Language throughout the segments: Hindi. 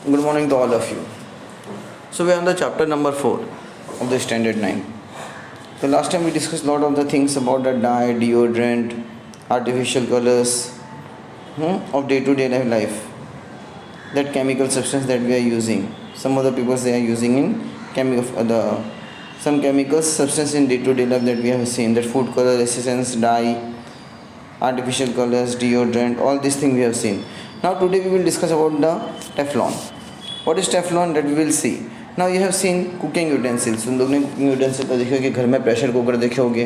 Good morning to all of you. So we are on the chapter number 4 of the standard 9. The last time we discussed a lot of the things about the dye, deodorant, artificial colors of day-to-day life. That chemical substance that we are using. Some of the people they are using in some chemical substance in day-to-day life that we have seen. That food color, essence, dye, artificial colors, deodorant, all these things we have seen. Now today we will discuss about the Teflon. What is Teflon? That we will see. Now you have seen cooking utensils. तुम लोग ने कुकिंग यूटेंसिल को देखा कि घर में प्रेशर कुकर देखे होंगे.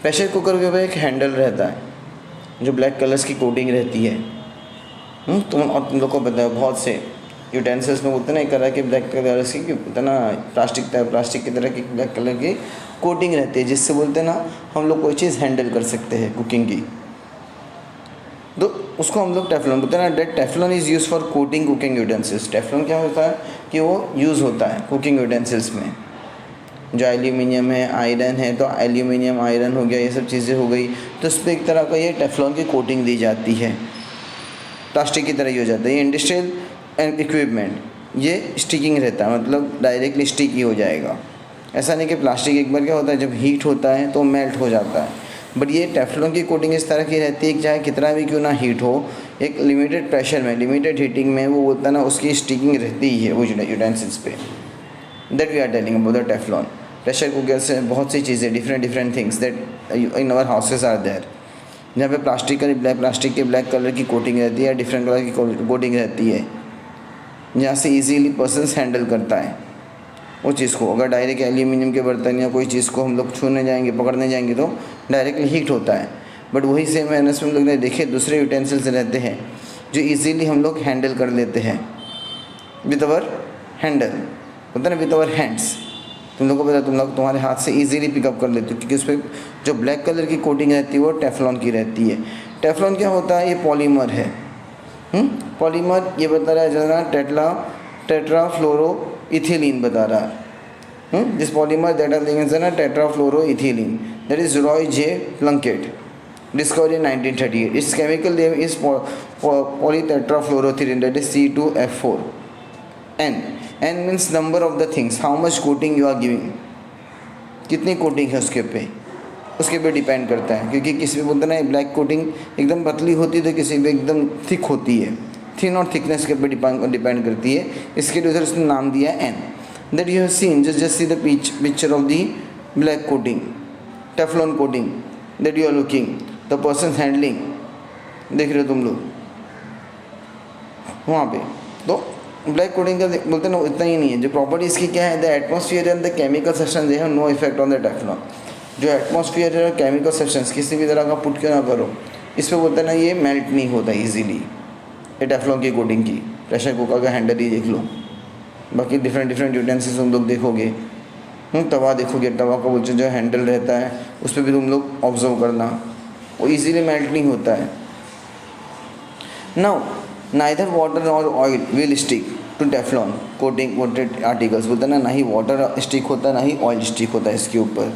प्रेशर कुकर के ऊपर एक हैंडल रहता है जो ब्लैक कलर्स की कोटिंग रहती है. तुम लोग को पता है बहुत से यूटेंसिल्स में बोलते ना एक तरह के ब्लैक कलर की होता ना प्लास्टिक की तरह की ब्लैक कलर की कोटिंग रहती है जिससे बोलते ना हम लोग कोई चीज़ हैंडल कर सकते हैं कुकिंग की. तो उसको हम लोग टेफ्लॉन बोलते हैं ना. That Teflon is use for coating cooking utensils. Teflon क्या होता है कि वो यूज़ होता है कुकिंग यूटेंसिल्स में. जो एल्यूमिनियम है, आयरन है, तो एल्यूमिनियम आयरन हो गया, ये सब चीज़ें हो गई, तो उस पर एक तरह का ये टेफ्लॉन की कोटिंग दी जाती है. प्लास्टिक की तरह ही हो जाता है. ये इंडस्ट्रियल इक्विपमेंट ये स्टिकिंग रहता है, मतलब डायरेक्टली स्टिक ही हो जाएगा. ऐसा नहीं कि प्लास्टिक एक बार क्या होता है जब हीट होता है तो मेल्ट हो जाता है. बट ये टेफ्लॉन की कोटिंग इस तरह की रहती है कि चाहे कितना भी क्यों ना हीट हो, एक लिमिटेड प्रेशर में, लिमिटेड हीटिंग में वो बोलता है ना उसकी स्टिकिंग रहती है वो यूटेंसिल्स पे. That we are telling about the Teflon. Pressure cooker से बहुत सी चीज़ें, different things that in our houses are there. जहाँ पे प्लास्टिक के ब्लैक कलर की कोटिंग रहती है, डिफरेंट कलर की कोटिंग रहती है, जहाँ से ईजीली पर्सन्स हैंडल करता है वो चीज़ को. अगर डायरेक्ट एल्यूमिनियम के बर्तन या कोई चीज़ को हम लोग छूने जाएंगे, पकड़ने जाएंगे तो डायरेक्टली हीट होता है. बट वही सेम मैनर्स में हम लोग ने देखे दूसरे यूटेंसिल्स रहते हैं जो इजीली हम लोग हैंडल कर लेते हैं विद अवर हैंडल, होता है ना, विद अवर हैंड्स. तुम लोग को पता, तुम्हारे हाथ से इजीली पिकअप कर लेते हो क्योंकि उस पर जो ब्लैक कलर की कोटिंग रहती है वो टेफ्लॉन की रहती है. टेफ्लॉन क्या होता है? ये पॉलीमर है. पॉलीमर ये बता रहा है जरा टेट्राफ्लोरो इथिलीन बता रहा है. This polymer that are linked ना tetrafluoroethylene, that is Roy J Plunkett, discovered in 1938. Its chemical name is polytetrafluoroethylene, that is C2F4. N means number of the things, how much coating you are giving, कितनी कोटिंग है उसके पे डिपेंड करता है. क्योंकि किसी पे बोलते ना ब्लैक कोटिंग एकदम पतली होती है तो किसी पे एकदम थिक होती है. थिन और थिकनेस के पे डिपेंड करती है. इसके लिए उसने नाम दिया एन. That you have seen, just see the picture of the black coating, Teflon coating that you are looking, the person handling देख रहे हो तुम लोग वहाँ पे. तो ब्लैक कोटिंग का बोलते ना इतना ही नहीं है. जो प्रॉपर्टी इसकी क्या है, the atmosphere and the chemical substance they have no effect on the Teflon. जो एटमॉस्फेयर है केमिकल सब्सटेंस किसी भी तरह का पुट क्यों ना करो, इस पर बोलते ना ये मेल्ट नहीं होता ईजीली. ये टेफ्लॉन की कोटिंग की प्रेशर कुकर का हैंडल ही देख लो. बाकी डिफरेंट यूटेंसिल्स तुम लोग देखोगे, तवा देखोगे, तवा का वो जो हैंडल रहता है उस पर भी तुम लोग ऑब्जर्व करना, वो ईजीली मेल्ट नहीं होता है. नाउ नाइदर वाटर और oil will stick to Teflon coated articles. बोलते हैं ना ही वाटर स्टिक होता है ना ही ऑयल स्टिक होता है इसके ऊपर.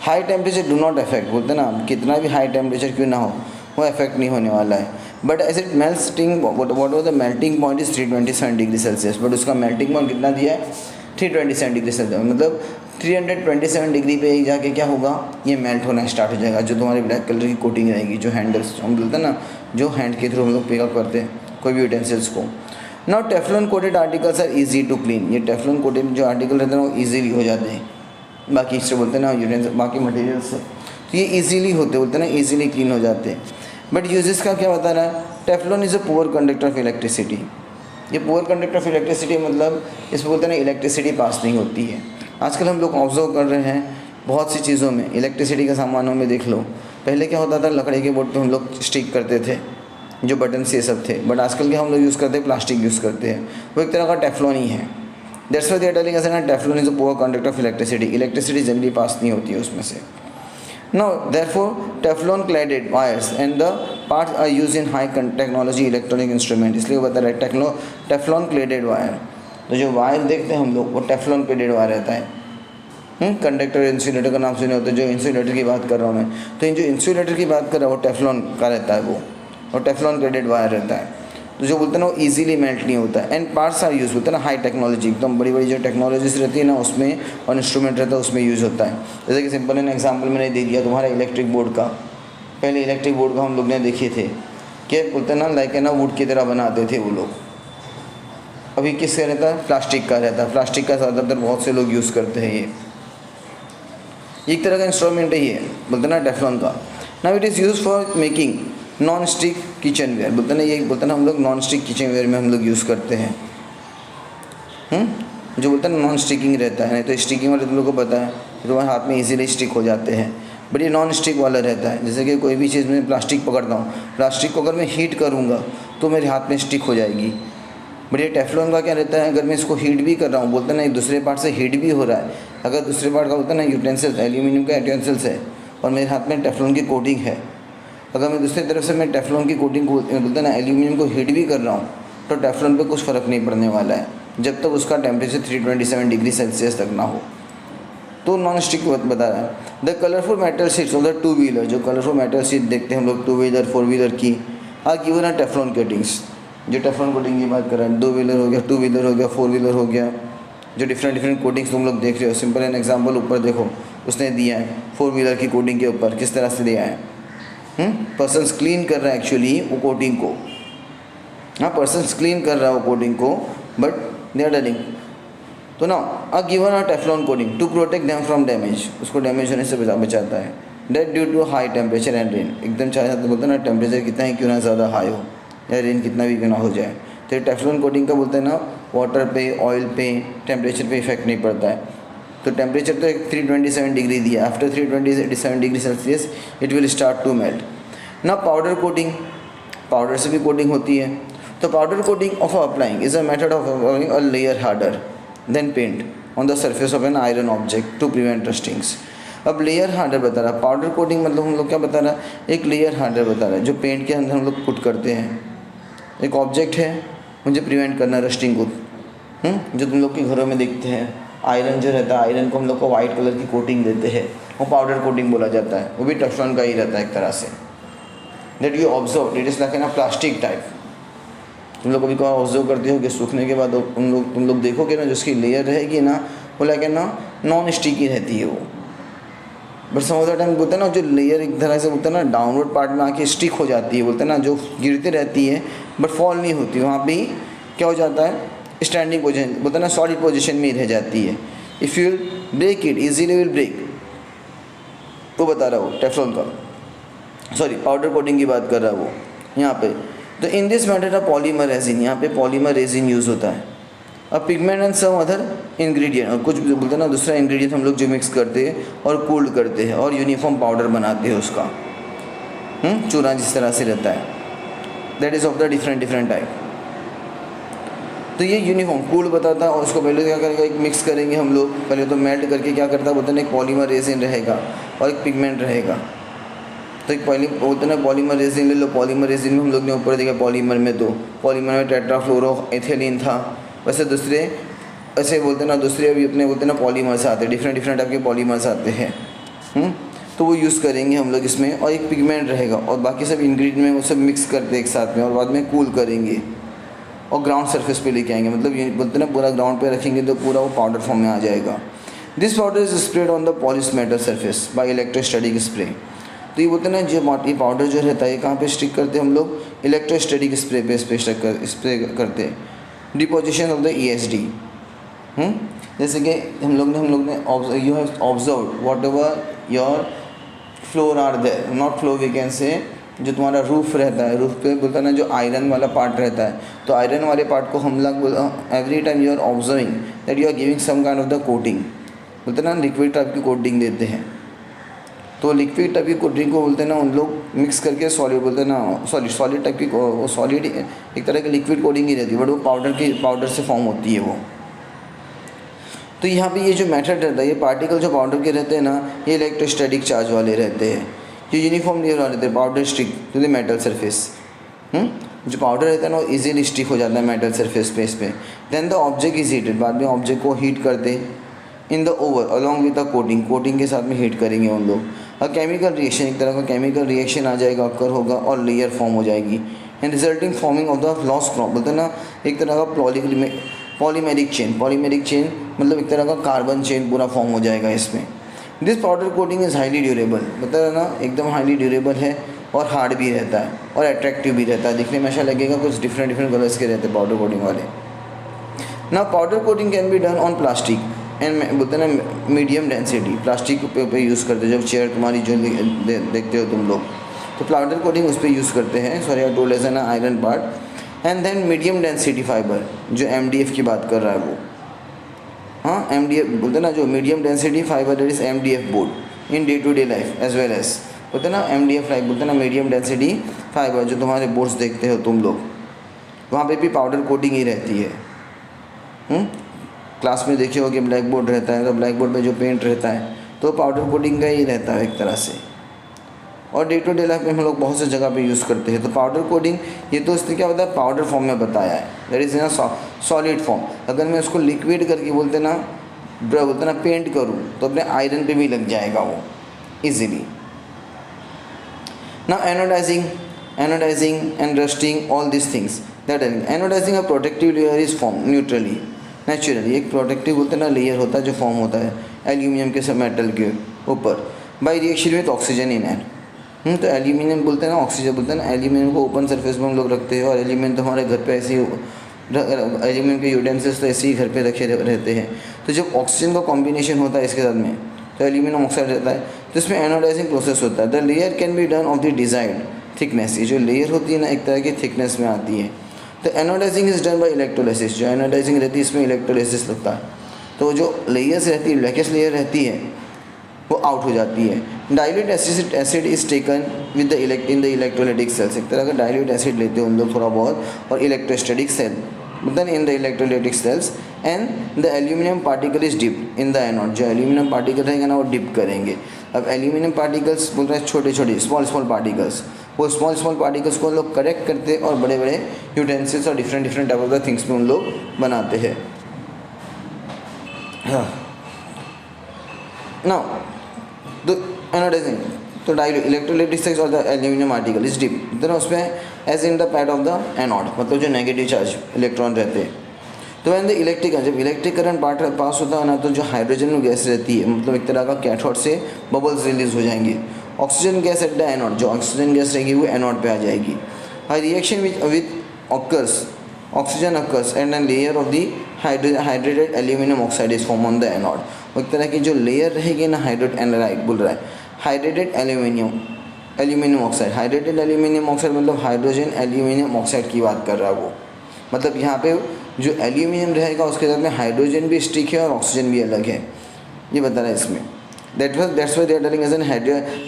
High temperature do not affect. बोलते हैं ना कितना भी हाई टेम्परेचर क्यों ना हो वो अफेक्ट नहीं होने वाला है. But as it melting what what the melting point is 327 degree Celsius. But उसका मेल्टिंग पॉइंट कितना दिया है? 327 डिग्री सेल्सियस. मतलब 327 डिग्री पे ही जाके क्या होगा, ये मेल्ट होना स्टार्ट हो जाएगा. जो तुम्हारी ब्लैक कलर की कोटिंग रहेगी, जो हैंडल्स हम बोलते हैं ना, जो हैंड के थ्रू हम लोग पिकअप करते हैं कोई भी यूटेंसिल्स को. Now Teflon coated articles are easy to clean. ये टेफ्लॉन कोटेड जो आर्टिकल रहते हैं वो ईजीली हो जाते हैं बाकी इससे बोलते हैं ना यूटेंसिल बाकी मटेरियल से. तो ये ईजीली होते बोलते हैं ना, ईजीली क्लीन हो जाते हैं. बट यूजेस का क्या बता रहा है? Teflon is a poor conductor of electricity. ये पुअर कंडक्टर ऑफ इलेक्ट्रिसिटी मतलब इसमें बोलते हैं ना इलेक्ट्रिसिटी पास नहीं होती है. आजकल हम लोग ऑब्जर्व कर रहे हैं बहुत सी चीज़ों में, इलेक्ट्रिसिटी के सामानों में देख लो. पहले क्या होता था, लकड़ी के बोर्ड पे हम लोग स्टिक करते थे जो बटन से सब थे. बट आजकल के हम लोग यूज़ करते हैं प्लास्टिक यूज़ करते हैं, वो एक तरह का टेफ्लॉन ही है. That's why they are telling us that Teflon is a poor conductor of electricity. Electricity जल्दी पास नहीं होती है उसमें से. Now, therefore, Teflon-cladded wires and the parts are used in high technology electronic instrument. इसलिए बता रहा है Teflon-cladded wire. तो जो वायर देखते हैं हम लोग वो Teflon-cladded वायर रहता है. कंडक्टर इंसुलेटर का नाम सुने होते हैं. जो इंसुलेटर की बात कर रहा हूँ मैं, तो जो इंसुलेटर की बात कर रहा हूँ वो टेफ्लॉन का रहता है वो, और टेफ्लॉन-cladded वायर रहता है. तो जो बोलते हैं ना वो ईजिली मेल्ट नहीं होता है। एंड पार्ट्स आर यूज होता है ना हाई टेक्नोलॉजी, एकदम बड़ी बड़ी जो टेक्नोलॉजीज रहती है ना उसमें, और इंस्ट्रूमेंट रहता है उसमें यूज़ होता है। जैसे कि सिंपल एन एग्जाम्पल मैंने दे दिया तुम्हारा इलेक्ट्रिक बोर्ड का। पहले इलेक्ट्रिक बोर्ड का हम लोग ने देखे थे कि बोलते हैं ना लाइक है ना वुड की तरह बनाते थे वो लोग। अभी किसका रहता है? प्लास्टिक का रहता है। प्लास्टिक का ज़्यादातर बहुत से लोग यूज़ करते हैं। ये एक तरह का इंस्ट्रूमेंट है ये, बोलते ना टेफ्लॉन का। Now it is use for making non stick kitchenware. बोलते ना ये बोलते ना हम लोग नॉन स्टिक किचन वेयर में हम लोग यूज़ करते हैं। जो बोलते हैं नॉन स्टिकिंग रहता है, नहीं तो स्टिकिंग वाले तुम लोग को पता है तुम्हारे हाथ में इजीली स्टिक हो जाते हैं, बट ये नॉन स्टिक वाला रहता है। जैसे कि कोई भी चीज़ में प्लास्टिक पकड़ता हूँ, प्लास्टिक को अगर मैं हीट करूँगा तो मेरे हाथ में स्टिक हो जाएगी। बट ये टेफ्लॉन का क्या रहता है, अगर मैं इसको हीट भी कर रहा हूँ, बोलते ना एक दूसरे पार्ट से हीट भी हो रहा है, अगर दूसरे पार्ट का बोलता है ना यूटेंसिल्स, एल्यूमिनियम का यूटेंसिल्स है और मेरे हाथ में टेफ्लॉन की कोटिंग है, अगर मैं दूसरी तरफ से मैं टेफ्लॉन की कोटिंग को बोलते ना एल्यूमिनियम को हीट भी कर रहा हूँ तो टेफ्लॉन पे कुछ फ़र्क नहीं पड़ने वाला है जब तक उसका टेम्परेचर 327 डिग्री सेल्सियस तक ना हो। तो नॉन स्टिक बता रहा है। The colourful metal sheets of the two wheeler, जो कलरफुल मेटल शीट देखते हैं हम लोग 2 व्हीलर 4 व्हीलर की, are given a Teflon coatings. जो टेफ्लॉन कोटिंग की बात कर रहा है, 2 व्हीलर हो गया, 2 व्हीलर हो गया, 4 व्हीलर हो गया, जो डिफरेंट कोटिंग्स तुम लोग देख रहे हो। सिंपल एन एग्जांपल ऊपर देखो उसने दिया है 4 व्हीलर की कोटिंग के ऊपर किस तरह से दिया है। पर्सन्स क्लीन कर रहा है एक्चुअली वो कोटिंग को, हाँ पर्सन्स क्लीन कर रहा है वो कोटिंग को, बट दे आर डनिंग। तो ना a given a Teflon coating to protect them from damage, उसको डैमेज होने से बचाता है। That due to high temperature and rain, एकदम चाहे तो बोलते हैं ना टेम्परेचर कितना ही क्यों ना ज़्यादा हाई हो या रेन कितना भी क्यों ना हो जाए, तो टेफ्लॉन कोटिंग का बोलते हैं ना वाटर पे, ऑयल पे, टेम्परेचर पे इफेक्ट नहीं पड़ता है। तो टेम्परेचर तो 327 डिग्री दिया, after 327 degree Celsius it will start to melt. ना पाउडर कोटिंग, पाउडर से भी कोटिंग होती है। तो powder coating of applying is a method of applying a layer harder than paint on the surface of an iron object to prevent rustings. अब लेयर हार्डर बता रहा है, पाउडर कोटिंग मतलब हम लोग क्या बता रहा है, एक लेयर हार्डर बता रहा है जो पेंट के अंदर हम लोग पुट करते हैं। एक ऑब्जेक्ट है मुझे प्रिवेंट करना रस्टिंग को, जो तुम लोग के घरों में देखते हैं आयरन जो रहता है, आयरन को हम लोग को वाइट कलर की कोटिंग देते हैं, वो पाउडर कोटिंग बोला जाता है, वो भी टेफ्लॉन का ही रहता है एक तरह से। That you observe it is like ना प्लास्टिक टाइप। तुम लोग कभी कभी ऑब्जर्व करते हो कि सूखने के बाद तुम लोग देखोगे ना जो उसकी लेयर रहेगी ना वो लाइक ना नॉन स्टिकी रहती है वो, but some of the time बोलते हैं ना जो लेयर एक तरह से बोलते हैं ना डाउनवर्ड पार्ट में आके स्टिक हो जाती है, बोलते हैं ना जो गिरती रहती है बट फॉल नहीं होती, वहाँ भी क्या हो जाता है स्टैंडिंग पोजीशन, बोलते हैं ना सॉलिड पोजीशन में ही रह जाती है। If you break it easily will break, वो बता रहा हूँ टेफ्लॉन का, सॉरी पाउडर कोटिंग की बात कर रहा है वो यहाँ पे। तो in this matter of polymer resin, यहाँ पे पॉलीमर रेजिन यूज़ होता है। अब pigment and some other ingredient, और कुछ बोलते हैं ना दूसरा इंग्रेडिएंट हम लोग जो मिक्स करते हैं और कूल्ड करते हैं और यूनिफॉर्म पाउडर बनाते हैं उसका, चूरा जिस तरह से रहता है, that is of the different type. तो ये यूनिफॉर्म कूल्ड बताता है और उसको पहले क्या करेगा, एक मिक्स करेंगे हम लोग, पहले तो मेल्ट करके क्या करता है बोलते हैं एक पॉलीमर रेजिन रहेगा और एक पिगमेंट रहेगा। तो एक बोलते हैं ना पॉलीमर रेजिन ले लो, पॉलीमर रेजिन में हम लोग ने ऊपर देखा पॉलीमर में तो पॉलीमर में टेट्राफ्लोरोएथिलीन था, वैसे दूसरे ऐसे बोलते हैं ना दूसरे अभी अपने बोलते हैं ना पॉलीमर्स आते हैं, डिफरेंट टाइप के पॉलीमर्स आते हैं, तो वो यूज़ करेंगे हम लोग इसमें, और एक पिगमेंट रहेगा और बाकी सब इंग्रेडिएंट में वो सब मिक्स करते हैं एक साथ में और बाद में कूल करेंगे और ग्राउंड सरफेस पे लेके आएंगे, मतलब ये बोलते हैं ना पूरा ग्राउंड पे रखेंगे तो पूरा वो पाउडर फॉर्म में आ जाएगा। This powder is spread on the polish metal surface by electrostatic spray. तो ये बोलते हैं ना जो ये पाउडर जो रहता है कहाँ पे स्टिक करते हैं हम लोग, इलेक्ट्रोस्टैटिक स्प्रे पे स्प्रे करते हैं। डिपोजिशन ऑफ द ESD, जैसे कि हम लोग ने you have observe whatever your floor are there, not floor we can say, जो तुम्हारा रूफ रहता है, रूफ पे बोलता है ना जो आयरन वाला पार्ट रहता है, तो आयरन वाले पार्ट को हम लोग every time you are observing that you are giving some kind of the coating, बोलते हैं ना लिक्विड टाइप की कोटिंग देते हैं। तो लिक्विड टाइप की कोटिंग को बोलते हैं ना उन लोग मिक्स करके सॉलिड बोलते हैं ना सॉलिड टाइप की, वो सॉलिड एक तरह की लिक्विड कोटिंग ही रहती है बट वो पाउडर से फॉर्म होती है वो। तो यहाँ पे ये जो मेथड रहता है, ये पार्टिकल जो पाउडर के रहते हैं ना ये इलेक्ट्रोस्टैटिक चार्ज वाले रहते हैं, ये यूनिफॉर्म लेयर वाले रहते हैं, powder stick to the metal surface. जो पाउडर रहता है ना वो इजीली स्टिक हो जाता है मेटल सरफेस पे इस पे। Then the object is heated, बाद में ऑब्जेक्ट को हीट करते in the oven along with the coating के साथ में हीट करेंगे उन लोग। केमिकल रिएक्शन, एक तरह का केमिकल रिएक्शन आ जाएगा, अक्कर होगा और लेयर फॉर्म हो जाएगी। And resulting forming of the loss crop, बोलते हैं ना एक तरह का पॉलीमेरिक चेन मतलब एक तरह का कार्बन चेन पूरा फॉर्म हो जाएगा इसमें। This powder coating is highly durable, बता है ना एकदम हाईली ड्यूरेबल है और हार्ड भी रहता है और अट्रैक्टिव भी रहता है, दिखने में ऐसा लगेगा कुछ डिफरेंट कलर्स के रहते हैं पाउडर कोटिंग वाले। ना powder coating can be done on plastic and बोलते हैं ना मीडियम डेंसिटी, प्लास्टिक पे यूज़ करते हैं। जब चेयर तुम्हारी जो देखते हो तुम लोग तो पाउडर कोटिंग उस पर यूज़ करते हैं। Sorry I told as an iron part. And then medium density fibre, जो MDF की बात कर रहा है वो, हाँ MDF बोलते हैं ना, जो medium density fibre that is MDF board in day to day life as well as, बोलते हैं ना MDF लाइक, बोलते हैं ना मीडियम डेंसिटी फाइबर जो तुम्हारे बोर्ड्स देखते हो तुम लोग, वहाँ पे भी पाउडर कोटिंग ही रहती है। क्लास में देखे हो कि ब्लैक बोर्ड रहता है तो ब्लैक बोर्ड पे जो पेंट रहता है तो पाउडर कोटिंग का ही रहता है एक तरह से, और डे टू डे लाइफ में हम लोग बहुत सी जगह पे यूज़ करते हैं। तो पाउडर कोटिंग ये तो इसने क्या बताया, पाउडर फॉर्म में बताया है, that is in solid form. अगर मैं उसको लिक्विड करके बोलते ना पेंट करूँ तो अपने आयरन पे भी लग जाएगा वो इजीली। ना anodizing and rusting all this things that anodizing a protective layer is form neutrally naturally, एक प्रोटेक्टिव बोलते ना लेयर होता है जो फॉर्म होता है एल्यूमिनियम के सब मेटल के ऊपर by reaction with oxygen in air. तो एल्यूमिनियम बोलते हैं ना, ऑक्सीजन बोलते हैं ना, एल्यूमिनियम को ओपन सरफेस में हम लोग रखते हैं और एल्यूमिनियम तो हमारे घर पे ऐसे ही एल्यूमिनियम के यूटेंसिल्स तो ऐसे ही घर पे रखे रहते हैं। तो जब ऑक्सीजन का कॉम्बिनेशन होता है इसके साथ में तो एल्यूमिनियम ऑक्साइड रहता है, तो इसमें एनोडाइजिंग प्रोसेस होता है। The layer can be done of the desired thickness, ये जो लेयर होती है ना एक तरह की थिकनेस में आती है। तो anodizing is done by electrolysis, जो एनोडाइजिंग रहती है इसमें इलेक्ट्रोलाइसिस लगता है, तो जो लेयर्स रहती है ब्लैकेस्ट लेयर रहती है वो आउट हो जाती है। Dilute acid is taken within the electrolytic cells, एक तरह का डाइल्यूट एसिड लेते हो हम लोग थोड़ा बहुत, और इलेक्ट्रोस्टैटिक सेल मतलब in the electrolytic cells and the aluminium particle is dipped in the anode, जो एल्यूमिनियम पार्टिकल रहेगा ना वो डिप करेंगे। अब एल्यूमिनियम पार्टिकल्स बोल रहे हैं छोटे स्मॉल पार्टिकल्स, वो स्मॉल पार्टिकल्स को लोग करेक्ट करते हैं और बड़े बड़े यूटेंसिल्स और different type of the things में उन लोग बनाते हैं। नाउ द एनोडाइजिंग, तो इलेक्ट्रोलाइटिक सेल्स और the aluminium article is dip, इतना उसमें as in the pad of the anode, मतलब जो नेगेटिव चार्ज इलेक्ट्रॉन रहते हैं। तो वैन द जब इलेक्ट्रिक करंट पास होता है ना तो जो हाइड्रोजन गैस रहती है मतलब एक तरह का कैथोड से बबल्स रिलीज हो जाएंगे। Oxygen gas at the anode, जो ऑक्सीजन गैस रहेगी वो एनोड पे आ जाएगी। High reaction with oxygen occurs and an layer of the hydrated aluminium oxide is form on the anode, एक तरह की जो लेयर रहेगी ना hydrated aluminium oxide, hydrated aluminium oxide मतलब हाइड्रोजन एल्यूमिनियम ऑक्साइड की बात कर रहा है वो, मतलब यहाँ पे जो एल्यूमिनियम रहेगा उसके साथ में हाइड्रोजन भी स्टिक है और ऑक्सीजन भी अलग है, ये बता रहा है इसमें। That's why they are telling as an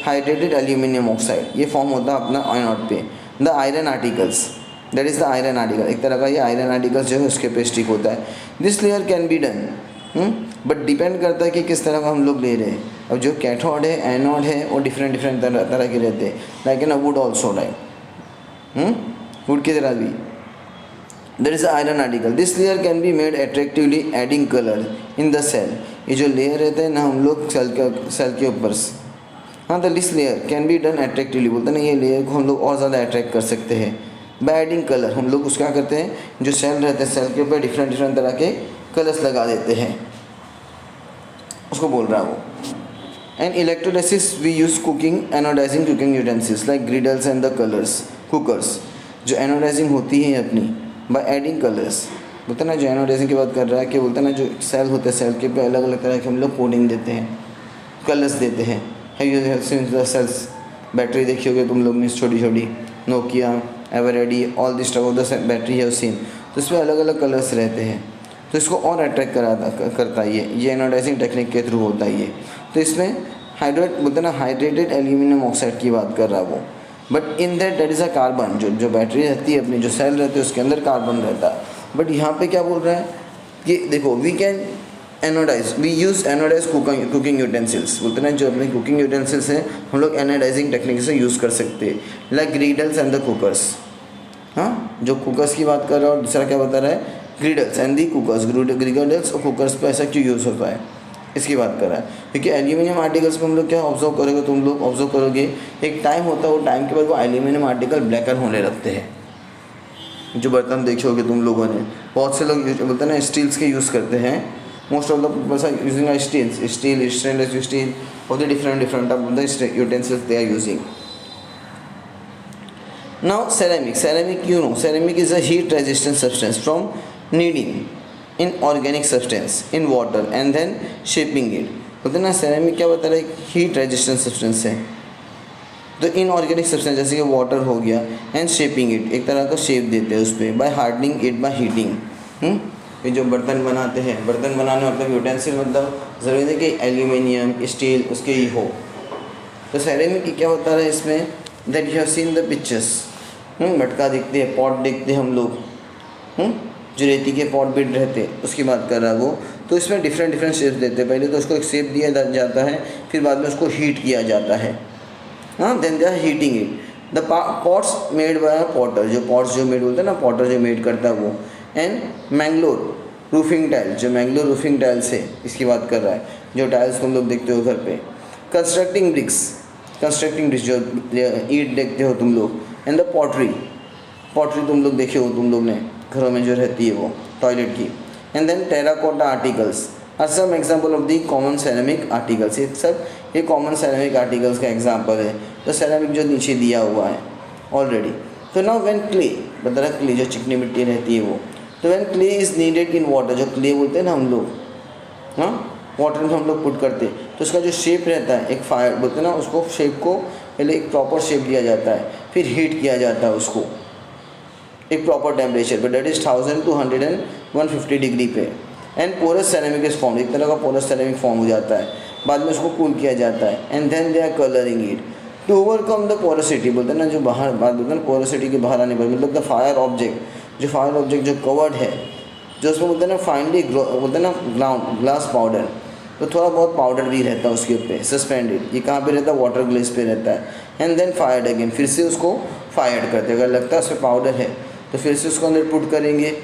hydrated aluminium oxide, ये फॉर्म होता है अपना एनोड पे। The iron articles, that is the iron article, एक तरह का ये आयरन आर्टिकल्स जो है उसके पे स्टिक होता है। This layer can be done but depend करता है कि किस तरह का हम लोग ले रहे हैं। अब जो कैथोड है एनोड है वो डिफरेंट तरह के रहते हैं, like an would also like would की तरह भी। There is an iron article. This layer can be made attractively adding color in the cell. ये जो लेयर रहते हैं ना हम लोग सेल के ऊपर से, हाँ तो this layer can be done attractively, बोलते हैं ना ये लेयर को हम लोग और ज़्यादा अट्रैक्ट कर सकते हैं बाय एडिंग कलर। हम लोग उसका करते हैं जो सेल रहते हैं सेल के ऊपर डिफरेंट तरह के कलर्स लगा देते हैं, उसको बोल रहा है वो। And electrolysis we use anodizing cooking utensils like griddles and the cookers, जो एनोडाइजिंग होती है अपनी बाय एडिंग कलर्स, बोलते ना जो एनोडाइजिंग की बात कर रहा है कि बोलते ना जो सेल होते हैं सेल के पे अलग अलग तरह के हम लोग कोडिंग देते हैं, कलर्स देते हैं। है सेल्स, बैटरी देखी होगी तुम लोग ने छोटी Nokia Eveready all this type of the battery है सीन, तो इसमें अलग अलग कलर्स रहते हैं, तो इसको और अट्रैक्ट करता है ये एनोडाइजिंग टेक्निक के थ्रू होता है ये। तो इसमें बोलते ना हाइड्रेटेड एल्यूमिनियम ऑक्साइड की बात कर रहा है वो, but in that is a carbon, जो बैटरी रहती है अपनी जो सेल रहती है उसके अंदर कार्बन रहता है। बट यहाँ पे क्या बोल रहा है कि देखो we can anodize, we use anodize cooking utensils, बोलते ना जो अपने कुकिंग यूटेंसिल्स हैं हम लोग एनोडाइजिंग टेक्निक से यूज़ कर सकते हैं, like griddles and the cookers. हाँ, जो कुकर्स की बात कर रहा है और दूसरा क्या बता रहा है girdles and the cookers, girdles और कुकर्स पे ऐसा क्यों यूज़ होता है इसकी बात कर रहा है, क्योंकि एल्यूमिनियम आर्टिकल्स में हम लोग क्या ऑब्जर्व करोगे तुम लोग ऑब्जर्व करोगे एक टाइम होता है, वो टाइम के बाद वो एल्यूमिनियम आर्टिकल ब्लैकन होने लगते हैं, जो बर्तन देखे होगे तुम लोगों ने, बहुत से लोग बोलते हैं ना स्टील्स के यूज़ करते हैं. Most of the peoples are using steels, steel, stainless steel, और the different type of the utensils they are using. Now ceramic you know, ceramic is a heat resistant substance from kneading in organic substance in water and then shaping it. बोलते ना ceramic क्या बता रहा है, हीट रेजिस्टेंट सब्सटेंस है. तो इनऑर्गेनिक सब्सटेंस जैसे कि वाटर हो गया, एंड शेपिंग इट, एक तरह का शेप देते हैं उस पर, by hardening it by heating. ये जो बर्तन बनाते हैं, बर्तन बनाने मतलब यूटेंसिल मतलब ज़रूरी है कि एल्यूमिनियम, स्टील उसके ही हो. तो सेरेमिक की क्या बता रहा है इसमें, that you have seen the pictures. मटका देखते हैं, पॉट देखते हैं हम लोग, जो रेती के पॉट भी रहते हैं उसकी बात कर रहा है वो. तो इसमें डिफरेंट शेप्स देते हैं. पहले तो उसको एक शेप दिया जाता है, फिर बाद में उसको हीट किया जाता है. Then they are heating it. The pots made by potter, जो पॉट्स जो मेड बोलते हैं ना, पॉटर जो मेड करता है वो. एंड मैंगलोर रूफिंग टाइल, जो मैंगलोर रूफिंग टाइल्स है इसकी बात कर रहा है, जो टाइल्स तुम लोग देखते हो घर पे. कंस्ट्रक्टिंग ब्रिक्स जो ईंट देखते हो तुम लोग. एंड द पॉटरी तुम लोग देखे हो तुम लोग ने घरों में जो रहती है वो टॉयलेट की. And then terracotta articles are some example of the common ceramic articles. ये सब ये कॉमन सेरेमिक आर्टिकल्स का एग्जाम्पल है. तो सेरेमिक जो नीचे दिया हुआ है ऑलरेडी. तो नाउ व्हेन क्ले, बता रहा क्ले जो चिकनी मिट्टी रहती है वो. तो when clay is needed in water, जो क्ले बोलते हैं ना हम लोग, वाटर में हम लोग पुट करते, तो उसका जो शेप रहता है, एक फायर बोलते हैं ना उसको, शेप को पहले एक प्रॉपर शेप दिया जाता है, फिर हीट किया जाता है उसको एक प्रॉपर टेम्परेचर पे, डेट इज़ 1000 to 150 डिग्री पे. And porous ceramic is form, एक तरह का पोरस सेरेमिक फॉर्म हो जाता है. बाद में उसको कूल किया जाता है. And then they are colouring it to overcome the porosity. बोलते हैं ना जो बाहर बात बोलते हैं पोरोसिटी के बाहर आने पर, मतलब द फायर ऑब्जेक्ट जो कवर्ड है, जो उसमें बोलते हैं ना फाइनली बोलते हैं ना ग्लास पाउडर, तो थोड़ा बहुत पाउडर भी रहता है उसके ऊपर सस्पेंडेड. ये कहाँ पे रहता है, वाटर ग्लेस पे रहता है. एंड देन फायर्ड अगेन, फिर से उसको फायर्ड करते हैं. अगर लगता है उसमें पाउडर है तो फिर से उसको अंदर पुट करेंगे,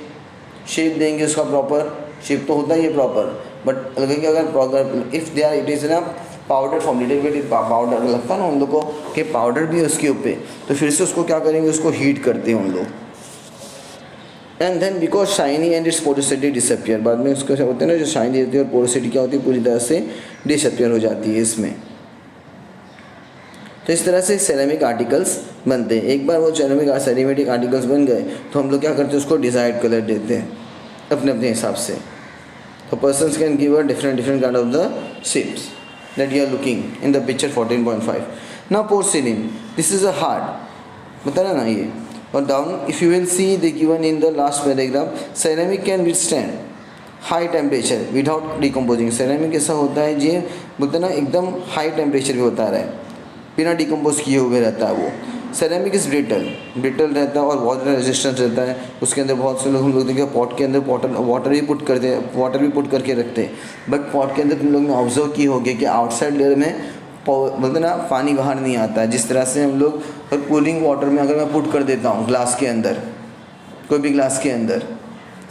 शेप देंगे उसका प्रॉपर शेप, तो होता ही है प्रॉपर. बट लगेगा अगर proper if they are it is ना powder form, little bit powder लगता है ना उन लोग को कि पाउडर भी है उसके ऊपर, तो फिर से उसको क्या करेंगे, उसको हीट करते हैं उन लोग. And then because shiny and its porosity disappear, बाद में उसको क्या होता है ना, जो शाइनी रहती है और पोरोसिटी क्या होती है पूरी तरह से डिसअपियर हो जाती है इसमें. तो इस तरह से सेरेमिक आर्टिकल्स बनते हैं. एक बार वो सेरेमिक आर्टिकल्स बन गए तो हम लोग क्या करते हैं, उसको डिज़ायर्ड कलर देते हैं अपने अपने हिसाब से. तो persons can give a different kind of the shapes that you are looking in the picture 14.5. Now porcelain, this is a hard, बता रहा ना ये. और down if you will see the given in the last paragraph, ceramic can withstand high temperature without decomposing. Ceramic ऐसा होता है जी, बोलते ना एकदम हाई टेम्परेचर पे होता है, बिना डिकम्पोज किए हुए रहता है वो. सेरेमिक इज़ ब्रिटल रहता है और वाटर रेजिस्टेंस रहता है. उसके अंदर बहुत से लोग हम लोग देखें पॉट के अंदर वाटर भी पुट करके रखते हैं. बट पॉट के अंदर तुम लोग ने ऑब्जर्व की होगी कि आउटसाइड लेयर में बोलते ना पानी बाहर नहीं आता है. जिस तरह से हम लोग और कूलिंग वाटर में अगर मैं पुट कर देता हूँ ग्लास के अंदर, कोई भी ग्लास के अंदर,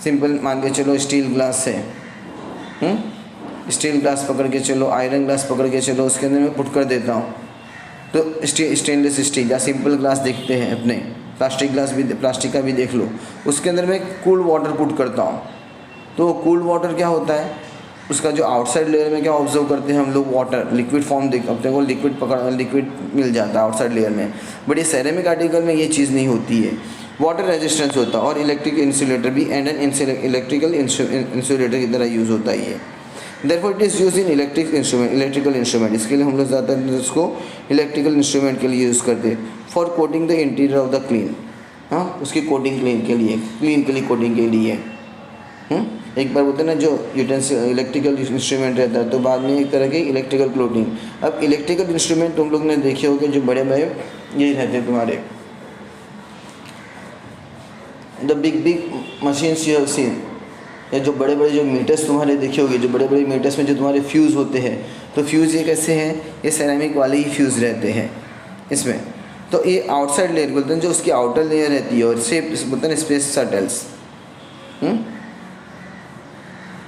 सिंपल मान के चलो स्टील ग्लास है, स्टील ग्लास पकड़ के चलो, आयरन ग्लास पकड़ के चलो, उसके अंदर मैं पुट कर देता हूँ. तो स्टेनलेस स्टील या सिंपल ग्लास देखते हैं अपने, प्लास्टिक का भी देख लो, उसके अंदर मैं कूल वाटर पुट करता हूँ. तो कूल वाटर क्या होता है, उसका जो आउटसाइड लेयर में क्या ऑब्जर्व करते हैं हम लोग, वाटर लिक्विड फॉर्म अपने को लिक्विड मिल जाता है आउटसाइड लेयर में. बट ये सेरेमिक आर्टिकल में ये चीज़ नहीं होती है. वाटर रेजिस्टेंस होता है और इलेक्ट्रिक इंसुलेटर भी, एंड एन इलेक्ट्रिकल इंसुलेटर की तरह यूज़ होता है ये. Therefore it is used in electrical instrument. इसके लिए हम लोग ज़्यादातर इसको इलेक्ट्रिकल इंस्ट्रूमेंट के लिए यूज़ करते हैं. For coating the interior of the clean, उसकी कोटिंग क्लीन के लिए कोटिंग के लिए. एक बार बोलते हैं ना जो यूटेंसिल इलेक्ट्रिकल इंस्ट्रूमेंट रहता है, तो बाद में एक तरह की इलेक्ट्रिकल क्लोटिंग. अब इलेक्ट्रिकल इंस्ट्रूमेंट तुम लोग ने देखे होंगे जो बड़े बड़े यही रहते हैं तुम्हारे, the big machines you have scene, या जो बड़े बड़े जो मीटर्स तुम्हारे देखे होंगे, जो बड़े बड़े मीटर्स में जो तुम्हारे फ्यूज़ होते हैं, तो फ्यूज़ ये कैसे हैं, ये सेरेमिक वाले ही फ्यूज़ रहते हैं इसमें. तो ये आउटसाइड लेयर बोलते हैं, जो उसकी आउटर लेयर रहती है, और शेप बोलते हैं स्पेस सटल्स.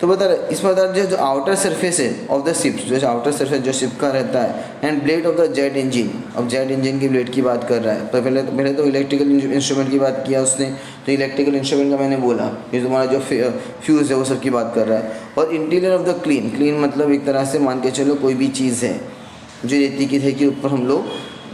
तो बता रहे इसमें बता रहे जो आउटर सरफेस है ऑफ द शिप, जो आउटर सरफेस जो शिप का रहता है, and blade of the jet engine, अब जेट इंजन की ब्लेड की बात कर रहा है। तो पहले तो इलेक्ट्रिकल इंस्ट्रूमेंट की बात किया उसने, तो इलेक्ट्रिकल इंस्ट्रूमेंट का मैंने बोला ये तुम्हारा जो फ्यूज़ है वो सब की बात कर रहा है। और इंटीरियर ऑफ द क्लीन मतलब एक तरह से मान के चलो कोई भी चीज़ है जो रेती की थे के ऊपर हम लोग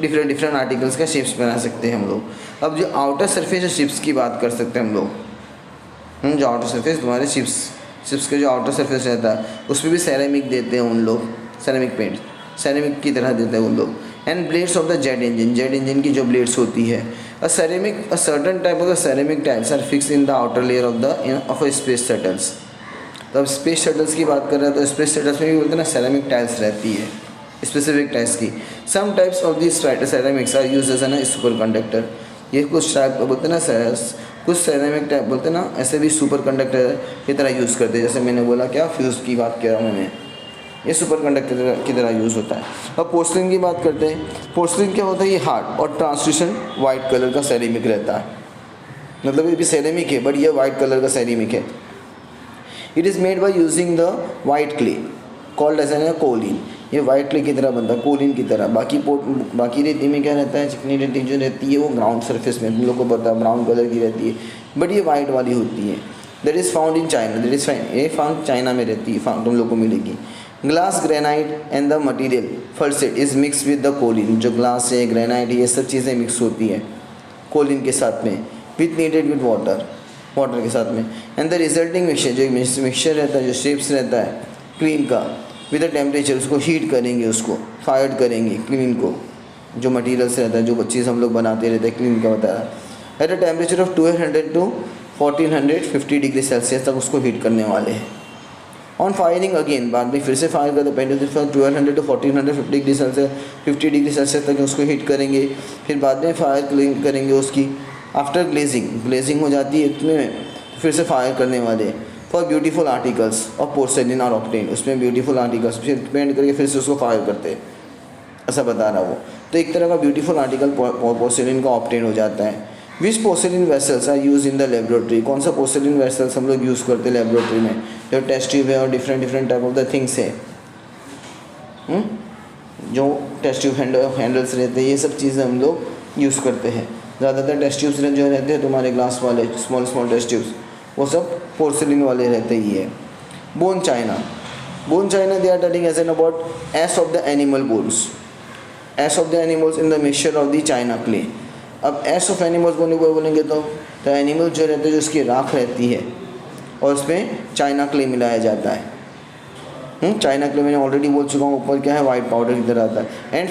डिफरेंट आर्टिकल्स का शेप्स बना सकते हैं हम लोग। अब जो आउटर सरफेस है शिप्स की बात कर सकते हैं हम लोग, जो आउटर सरफेस तुम्हारे शिप्स के जो आउटर सरफेस रहता है उसमें भी सेरेमिक देते हैं उन लोग, सेरेमिक पेंट सेरेमिक की तरह देते हैं उन लोग। And blades of the jet engine की जो ब्लेड्स होती है, a certain type of the ceramic tiles are fix in the outer layer of space shuttles. तो अब स्पेस शटल्स की बात कर रहे हैं तो स्पेस शटल्स में भी बोलते हैं ना सेरेमिक टाइल्स रहती है स्पेसिफिक टाइप्स की। Some types of this ceramics are used as an super conductor, ये कुछ टाइप बोलते हैं ना, कुछ सेरेमिक टाइप बोलते हैं ना, ऐसे भी सुपर कंडक्टर की तरह यूज़ करते हैं। जैसे मैंने बोला क्या फ्यूज़ की बात किया मैंने, ये सुपर कंडक्टर की तरह यूज़ होता है। अब पोर्सलिन की बात करते हैं। पोर्सलिन क्या होता है, ये हार्ड और ट्रांसल्यूसेंट वाइट कलर का सेरेमिक रहता है, मतलब ये भी सेरेमिक है बट ये वाइट कलर का सेरेमिक है। It is made by using the white clay called as an kaolin, ये वाइट क्ले की तरह बनता है कोलिन की तरह। बाकी रेती में क्या रहता है, चिकनी रेती जो रहती है वो ग्राउंड सरफेस में तुम लोग को पता है ब्राउन कलर की रहती है, बट ये वाइट वाली होती है। That is found in China, ये फाउंड चाइना में रहती है, तुम लोग को मिलेगी। Glass granite and the material first is mix with the kaolin, जो ग्लास है ग्रेनाइट ये सब चीज़ें मिक्स होती है कोलिन के साथ में, विथ नीडेड विद वाटर के साथ में। एंड द रिजल्टिंग मिक्सचर, जो मिक्सचर रहता है जो शेप्स रहता है क्लीन का, विद द टेम्परेचर उसको हीट करेंगे, उसको फायर्ड करेंगे क्लीन को, जो मटीरियल्स रहता है जो चीज़ हम लोग बनाते रहते हैं क्लीन का बता रहा। At a temperature of 1200 to 1450 degree Celsius तक उसको हीट करने वाले हैं। ऑन फायरिंग अगेन, बाद में फिर से फायर करते पहले तो 1200 to 1450 degree Celsius 50 degree Celsius तक उसको हीट करेंगे, फिर बाद में फायर करेंगे उसकी। आफ्टर ग्लेजिंग हो जाती है इतने फिर से फायर करने वाले। For beautiful articles of porcelain are obtain, उसमें ब्यूटीफुल आर्टिकल्स फिर पेंट करके फिर से उसको फायर करते हैं, ऐसा बता रहा वो। तो एक तरह का ब्यूटीफुल आर्टिकल पोर्सेलिन का ऑब्टेन हो जाता है। Which porcelain vessels are use in the laboratory, कौन सा पोर्सेलिन वेसल्स हम लोग यूज़ करते हैं लेबोरेटरी में, जो टेस्ट ट्यूब है और different type of the things है, जो टेस्ट ट्यूब हैंडल्स रहते हैं ये सब चीज़ें हम लोग यूज़ करते हैं। ज़्यादातर टेस्ट ट्यूब्स जो रहते हैं तुम्हारे ग्लास वाले स्मॉल टेस्ट ट्यूब्स वो सब पोर्सेलिन वाले रहते ही है। Bone china they are telling as an about ash of the animal bones, ash of the animals in the mixture of the china clay. अब एस ऑफ एनिमल्स बोलेंगे तो एनिमल जो रहते हैं जो उसकी राख रहती है और उसमें चाइना क्ले मिलाया जाता है। चाइना क्ले मैंने ऑलरेडी बोल चुका हूँ, ऊपर क्या है वाइट पाउडर की तरह आता है। एंड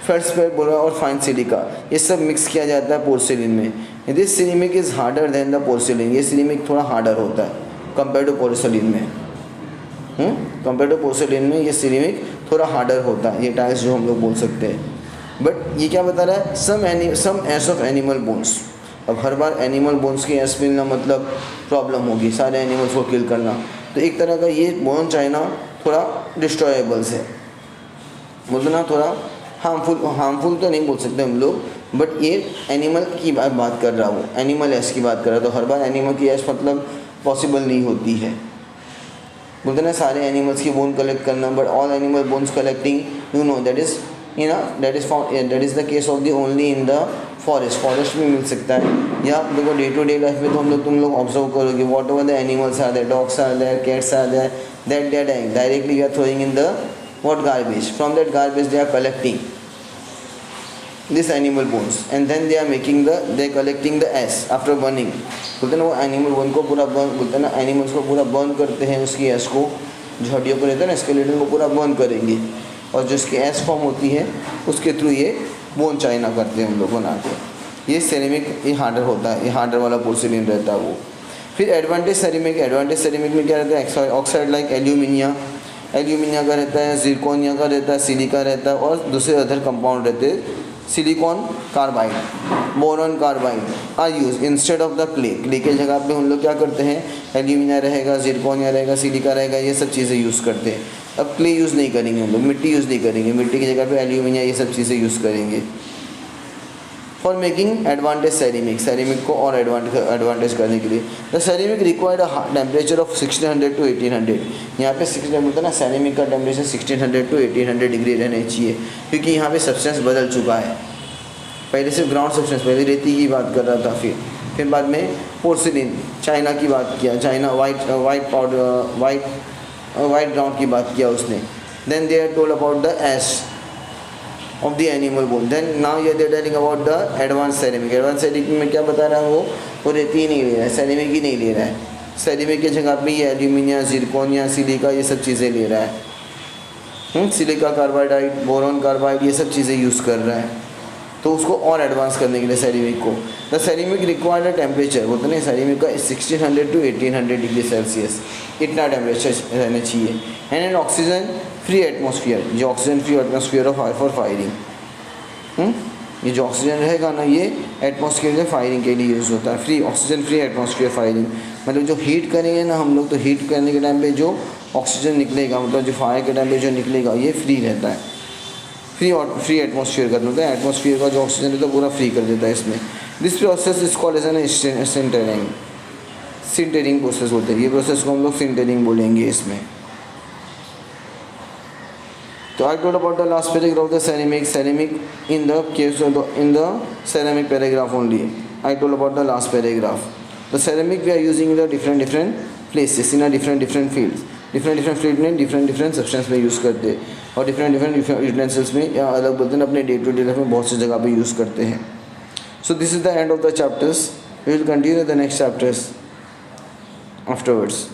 फेल्स पे बोला और फाइन सिलिका, ये सब मिक्स किया जाता है पोर्सेलिन में। This ceramic is harder than the पोर्सेलिन, ये सिरेमिक थोड़ा हार्डर होता है कंपेयर टू पोर्सेलिन में। कंपेयर टू पोर्सेलिन में ये सिरेमिक थोड़ा हार्डर होता है, ये टाइल्स जो हम लोग बोल सकते हैं। बट ये क्या बता रहा है, सम एस ऑफ एनिमल बोन्स। अब हर बार एनिमल बोन्स की एस मिलना मतलब प्रॉब्लम होगी, सारे एनिमल्स को किल करना। तो एक तरह का ये बोन चाइना थोड़ा डिस्ट्रॉयबल्स है, बोलते ना थोड़ा हार्मफुल तो नहीं बोल सकते हम लोग, बट ये एनिमल की बात कर रहा हूँ, एनिमल एस की बात कर रहा। तो हर बार एनिमल की एस मतलब पॉसिबल नहीं होती है, बोलते ना सारे एनिमल्स की बोन कलेक्ट करना, but all animal bones collecting that is the case of the only in the forest में मिल सकता है। या देखो डे टू डे लाइफ में तो तुम लोग ऑब्जर्व करोगे, whatever the animals are there, dogs are there, cats are there, that they are dying, directly we are throwing in the what garbage, from that garbage they are collecting this animal bones and then they are collecting the ash after burning। बोलते ना वो एनिमल बोन को पूरा बर्न, बोलते ना एनिमल्स को पूरा बर्न करते हैं, उसकी एश को जो हड्डियों को रहता है ना स्केलेटन को पूरा बर्न करेंगे और जो उसकी एश फॉर्म होती है उसके थ्रू ये बोन चाइना करते हैं हम लोग बना के। ये सेरेमिक ये हार्डर होता है, ये हार्डर वाला पोर्सिलिन रहता है वो। फिर एडवांटेज सेरेमिक में क्या रहता है, ऑक्साइड लाइक एल्यूमिनिया का रहता है, जिरकोनिया का रहता है, सिलिका रहता है और दूसरे अदर कंपाउंड रहते हैं, silicon carbide, boron carbide are use instead of the clay के जगह पे हम लोग क्या करते हैं, एल्यूमिनिया रहेगा, जिरकोनिया रहेगा, सिलिका रहेगा, ये सब चीज़ें यूज़ करते हैं। अब क्ले यूज़ नहीं करेंगे हम लोग, मिट्टी यूज़ नहीं करेंगे, मिट्टी की जगह पे एल्यूमिनिया ये सब चीज़ें यूज़ करेंगे फॉर मेकिंग एडवांटेज सेरेमिक को और एडवांटेज करने के लिए। The ceramic required a temperature of 1600 to 1800। यहाँ पे 1600 होता है ना, सेरेमिक का टेम्परेचर 1600 to 1800 डिग्री रहना चाहिए, क्योंकि यहाँ पे सब्सटेंस बदल चुका है। पहले सिर्फ ग्राउंड सब्सटेंस, पहले रेती की बात कर रहा था, फिर बाद में पोर्सिलिन, चाइना की बात किया, चाइना वाइट ग्राउंड की बात किया उसने। Then they are told about the ash of the animal bone. Then now they are telling about the advanced ceramic. Advanced ceramic में क्या बता रहा है वो रेती ही नहीं ले रहा है, सेरेमिक ही नहीं ले रहा है। सेरेमिक की जगह पे ये एल्यूमिनियम, जिरकोनिया, सिलिका ये सब चीज़ें ले रहा है। सिलिका कार्बाइड, बोरॉन कार्बाइड ये सब चीज़ें यूज़ कर रहा है, तो उसको और एडवांस करने के लिए सेरेमिक को। द सेरेमिक रिक्वायर्ड टेम्परेचर बोलते हैं सेरेमिक का 1600 to 1800 डिग्री सेल्सियस, इतना टेम्परेचर रहना चाहिए। And an oxygen free atmosphere, जो oxygen free atmosphere for firing, ये जो ऑक्सीजन रहेगा ना ये एटमॉस्फेयर में फायरिंग के लिए यूज़ होता है। Free oxygen free atmosphere firing मतलब जो हीट करेंगे ना हम लोग, तो हीट करने के टाइम पे जो ऑक्सीजन निकलेगा, मतलब जो फायर के टाइम पे जो निकलेगा ये फ्री रहता है। फ्री एटमॉस्फेयर करना होता है, एटमॉस्फेयर का जो ऑक्सीजन है तो पूरा फ्री कर देता है इसमें। This process is called as an sintering process बोलते हैं। ये प्रोसेस को हम लोग सिंटरिंग बोलेंगे इसमें। तो I told about the last paragraph of the ceramic in the case in the ceramic paragraph only. I told about the last paragraph. The ceramic we are using in the different places in a different fields. Different field में डिफरेंट सब्सटेंस में यूज़ करते हैं, और डिफरेंट यूटेंसिल्स में या अलग बोलते हैं अपने डे टू डे लाइफ में बहुत सी जगह पे यूज़ करते हैं। So this is the end of the chapters. We will continue the next chapters afterwards.